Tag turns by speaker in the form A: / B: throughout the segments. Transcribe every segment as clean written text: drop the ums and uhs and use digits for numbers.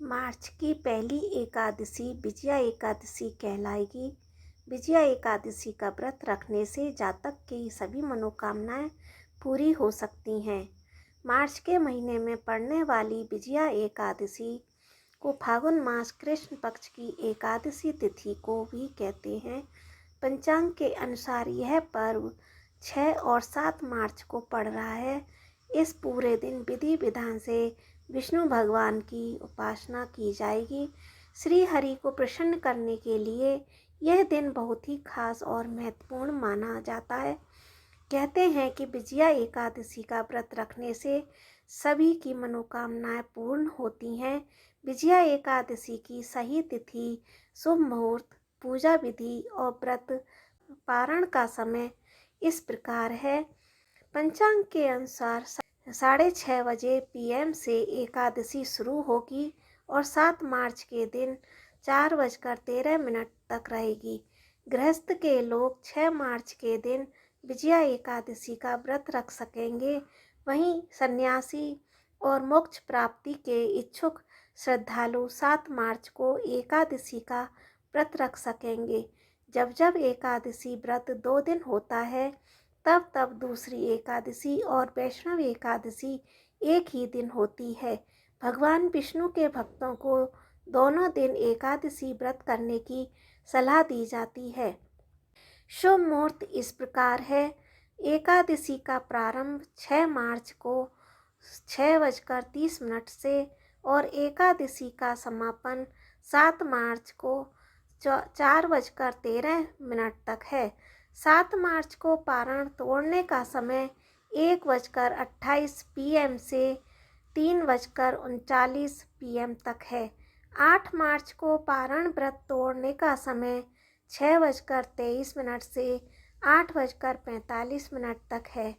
A: मार्च की पहली एकादशी विजया एकादशी कहलाएगी। विजया एकादशी का व्रत रखने से जातक की सभी मनोकामनाएं पूरी हो सकती हैं। मार्च के महीने में पड़ने वाली विजया एकादशी को फागुन मास कृष्ण पक्ष की एकादशी तिथि को भी कहते हैं। पंचांग के अनुसार यह पर्व 6 और 7 मार्च को पड़ रहा है। इस पूरे दिन विधि विधान से विष्णु भगवान की उपासना की जाएगी। श्री हरि को प्रसन्न करने के लिए यह दिन बहुत ही खास और महत्वपूर्ण माना जाता है। कहते हैं कि विजया एकादशी का व्रत रखने से सभी की मनोकामनाएं पूर्ण होती हैं। विजया एकादशी की सही तिथि, शुभ मुहूर्त, पूजा विधि और व्रत पारण का समय इस प्रकार है। पंचांग के अनुसार 6:30 बजे PM से एकादशी शुरू होगी और 7 मार्च के दिन 4:13 तक रहेगी। गृहस्थ के लोग 6 मार्च के दिन विजया एकादशी का व्रत रख सकेंगे। वहीं सन्यासी और मोक्ष प्राप्ति के इच्छुक श्रद्धालु 7 मार्च को एकादशी का व्रत रख सकेंगे। जब जब एकादशी व्रत 2 दिन होता है तब तब दूसरी एकादशी और वैष्णव एकादशी एक ही दिन होती है। भगवान विष्णु के भक्तों को दोनों दिन एकादशी व्रत करने की सलाह दी जाती है। शुभ मुहूर्त इस प्रकार है। एकादशी का प्रारंभ 6 मार्च को 6:30 से और एकादशी का समापन 7 मार्च को 4:13 तक है। 7 मार्च को पारण तोड़ने का समय 1:28 PM से 3:39 PM तक है। 8 मार्च को पारण व्रत तोड़ने का समय 6:23 से 8:45 तक है।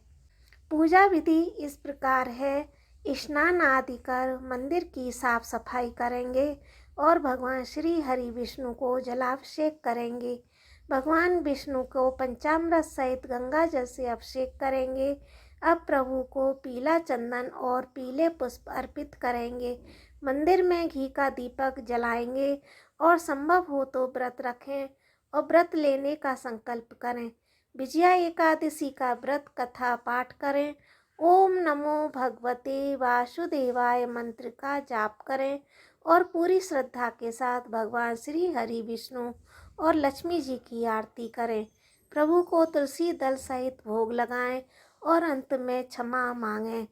A: पूजा विधि इस प्रकार है। स्नान आदि कर मंदिर की साफ सफाई करेंगे और भगवान श्री हरि विष्णु को जलाभिषेक करेंगे। भगवान विष्णु को पंचामृत सहित गंगा जल से अभिषेक करेंगे। अब प्रभु को पीला चंदन और पीले पुष्प अर्पित करेंगे। मंदिर में घी का दीपक जलाएंगे और संभव हो तो व्रत रखें और व्रत लेने का संकल्प करें। विजया एकादशी का व्रत कथा पाठ करें। ओम नमो भगवते वासुदेवाय मंत्र का जाप करें और पूरी श्रद्धा के साथ भगवान श्री हरि विष्णु और लक्ष्मी जी की आरती करें। प्रभु को तुलसी दल सहित भोग लगाएं और अंत में क्षमा मांगें।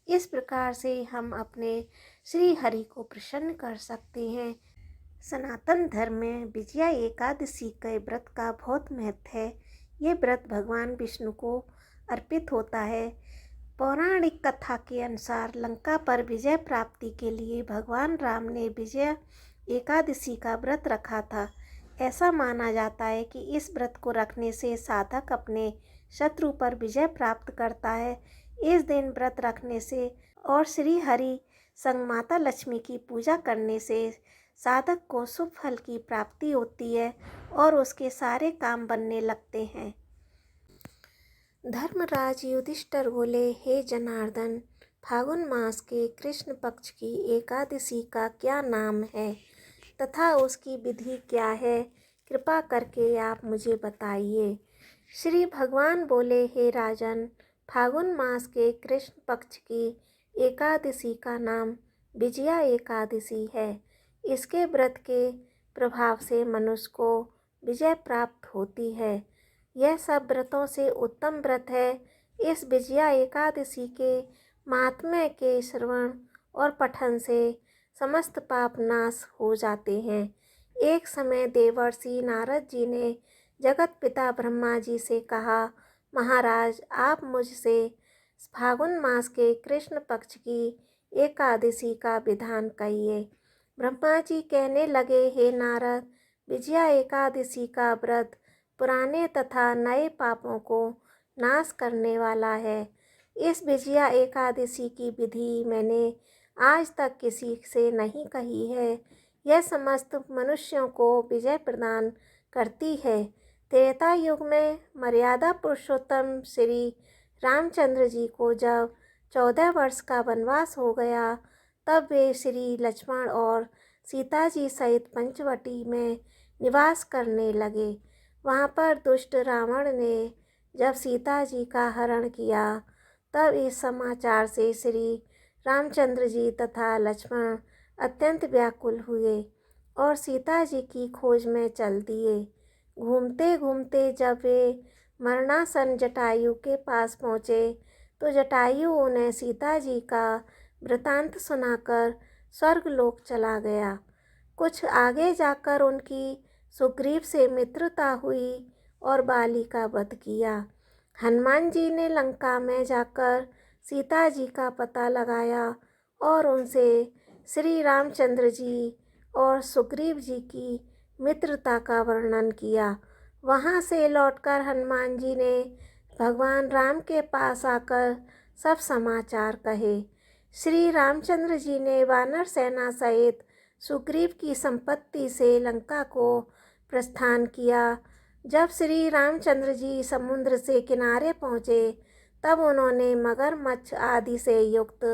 A: इस प्रकार से हम अपने श्री हरि को प्रसन्न कर सकते हैं। सनातन धर्म में विजया एकादशी के व्रत का बहुत महत्व है। ये व्रत भगवान विष्णु को अर्पित होता है। पौराणिक कथा के अनुसार लंका पर विजय प्राप्ति के लिए भगवान राम ने विजया एकादशी का व्रत रखा था। ऐसा माना जाता है कि इस व्रत को रखने से साधक अपने शत्रु पर विजय प्राप्त करता है। इस दिन व्रत रखने से और श्री हरि संग माता लक्ष्मी की पूजा करने से साधक को शुभ फल की प्राप्ति होती है और उसके सारे काम बनने लगते हैं। धर्मराज युधिष्ठिर बोले, हे जनार्दन, फागुन मास के कृष्ण पक्ष की एकादशी का क्या नाम है तथा उसकी विधि क्या है? कृपा करके आप मुझे बताइए। श्री भगवान बोले, हे राजन, फागुन मास के कृष्ण पक्ष की एकादशी का नाम विजया एकादशी है। इसके व्रत के प्रभाव से मनुष्य को विजय प्राप्त होती है। यह सब व्रतों से उत्तम व्रत है। इस विजया एकादशी के महात्म्य के श्रवण और पठन से समस्त पाप नाश हो जाते हैं। एक समय देवर्षि नारद जी ने जगत पिता ब्रह्मा जी से कहा, महाराज, आप मुझसे फागुन मास के कृष्ण पक्ष की एकादशी का विधान कहिए। ब्रह्मा जी कहने लगे, हे नारद, विजया एकादशी का व्रत पुराने तथा नए पापों को नाश करने वाला है। इस विजया एकादशी की विधि मैंने आज तक किसी से नहीं कही है। यह समस्त मनुष्यों को विजय प्रदान करती है। त्रेता युग में मर्यादा पुरुषोत्तम श्री रामचंद्र जी को जब 14 वर्ष का वनवास हो गया तब वे श्री लक्ष्मण और सीता जी सहित पंचवटी में निवास करने लगे। वहाँ पर दुष्ट रावण ने जब सीता जी का हरण किया तब इस समाचार से श्री रामचंद्र जी तथा लक्ष्मण अत्यंत व्याकुल हुए और सीता जी की खोज में चल दिए। घूमते घूमते जब वे मरणासन जटायु के पास पहुँचे तो जटायु उन्हें सीता जी का वृतांत सुनाकर स्वर्गलोक चला गया। कुछ आगे जाकर उनकी सुग्रीव से मित्रता हुई और बाली का वध किया। हनुमान जी ने लंका में जाकर सीता जी का पता लगाया और उनसे श्री रामचंद्र जी और सुग्रीव जी की मित्रता का वर्णन किया। वहाँ से लौटकर हनुमान जी ने भगवान राम के पास आकर सब समाचार कहे। श्री रामचंद्र जी ने वानर सेना सहित सुग्रीव की संपत्ति से लंका को प्रस्थान किया। जब श्री रामचंद्र जी समुद्र से किनारे पहुँचे तब उन्होंने मगरमच्छ आदि से युक्त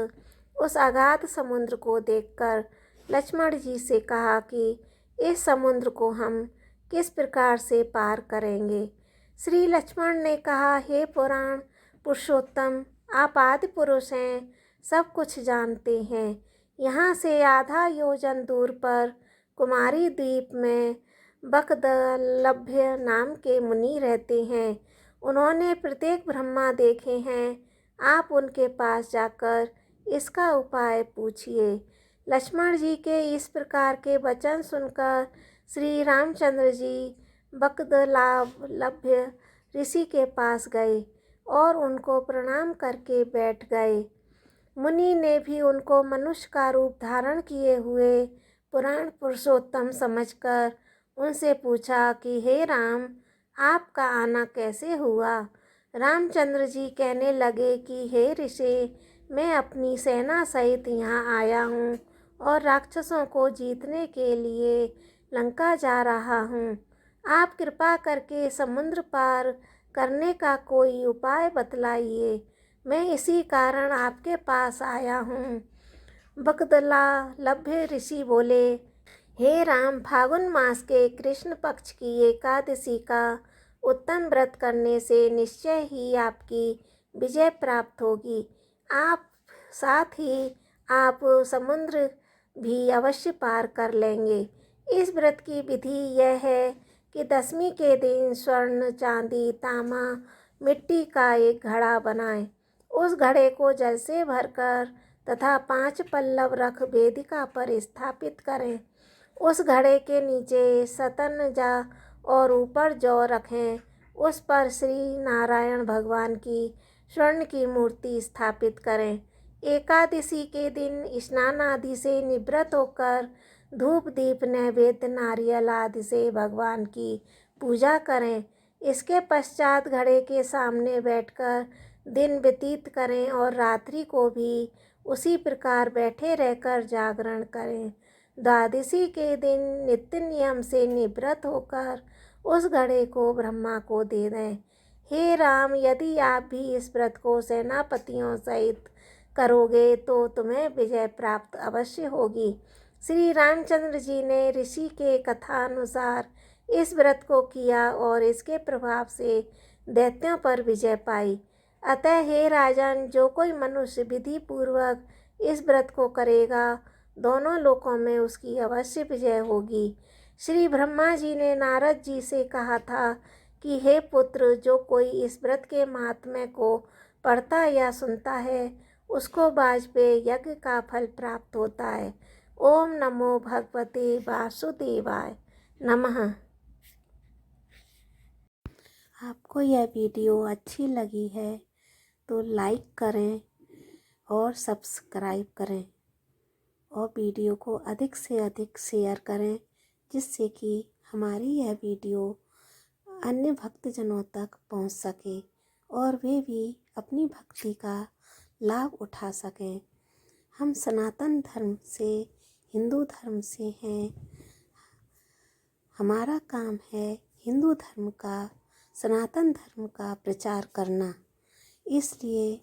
A: उस अगाध समुद्र को देखकर लक्ष्मण जी से कहा कि इस समुद्र को हम किस प्रकार से पार करेंगे। श्री लक्ष्मण ने कहा, हे पुराण पुरुषोत्तम, आप आदि पुरुष हैं, सब कुछ जानते हैं। यहाँ से आधा योजन दूर पर कुमारी द्वीप में बकदलभ्य नाम के मुनि रहते हैं। उन्होंने प्रत्येक ब्रह्मा देखे हैं। आप उनके पास जाकर इसका उपाय पूछिए। लक्ष्मण जी के इस प्रकार के वचन सुनकर श्री रामचंद्र जी बकदलालभ्य ऋषि के पास गए और उनको प्रणाम करके बैठ गए। मुनि ने भी उनको मनुष्य का रूप धारण किए हुए पुराण पुरुषोत्तम समझकर उनसे पूछा कि हे राम, आपका आना कैसे हुआ। रामचंद्र जी कहने लगे कि हे ऋषि, मैं अपनी सेना सहित यहाँ आया हूँ और राक्षसों को जीतने के लिए लंका जा रहा हूँ। आप कृपा करके समुद्र पार करने का कोई उपाय बतलाइए। मैं इसी कारण आपके पास आया हूँ। बकदलालभ्य ऋषि बोले, हे राम, फागुन मास के कृष्ण पक्ष की एकादशी का उत्तम व्रत करने से निश्चय ही आपकी विजय प्राप्त होगी। साथ ही आप समुद्र भी अवश्य पार कर लेंगे। इस व्रत की विधि यह है कि दशमी के दिन स्वर्ण, चांदी, तांबा, मिट्टी का एक घड़ा बनाएं। उस घड़े को जल से भरकर तथा 5 पल्लव रख वेदिका पर स्थापित करें। उस घड़े के नीचे सतन जा और ऊपर जौ रखें। उस पर श्री नारायण भगवान की स्वर्ण की मूर्ति स्थापित करें। एकादशी के दिन स्नान आदि से निवृत्त होकर धूप दीप नैवेद्य नारियल आदि से भगवान की पूजा करें। इसके पश्चात घड़े के सामने बैठकर दिन व्यतीत करें और रात्रि को भी उसी प्रकार बैठे रहकर जागरण करें। द्वादशी के दिन नित्य नियम से निवृत्त होकर उस घड़े को ब्रह्मा को दे दें। हे राम, यदि आप भी इस व्रत को सेनापतियों सहित करोगे तो तुम्हें विजय प्राप्त अवश्य होगी। श्री रामचंद्र जी ने ऋषि के कथानुसार इस व्रत को किया और इसके प्रभाव से दैत्यों पर विजय पाई। अतः हे राजन, जो कोई मनुष्य विधि पूर्वक इस व्रत को करेगा, दोनों लोकों में उसकी अवश्य विजय होगी। श्री ब्रह्मा जी ने नारद जी से कहा था कि हे पुत्र, जो कोई इस व्रत के महात्म्य को पढ़ता या सुनता है उसको वाजपेय यज्ञ का फल प्राप्त होता है। ओम नमो भगवते वासुदेवाय नमः। आपको यह वीडियो अच्छी लगी है तो लाइक करें और सब्सक्राइब करें और वीडियो को अधिक से अधिक शेयर करें, जिससे कि हमारी यह वीडियो अन्य भक्तजनों तक पहुंच सके और वे भी अपनी भक्ति का लाभ उठा सकें। हम सनातन धर्म से, हिंदू धर्म से हैं। हमारा काम है हिंदू धर्म का, सनातन धर्म का प्रचार करना। इसलिए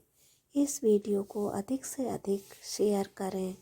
A: इस वीडियो को अधिक से अधिक शेयर करें।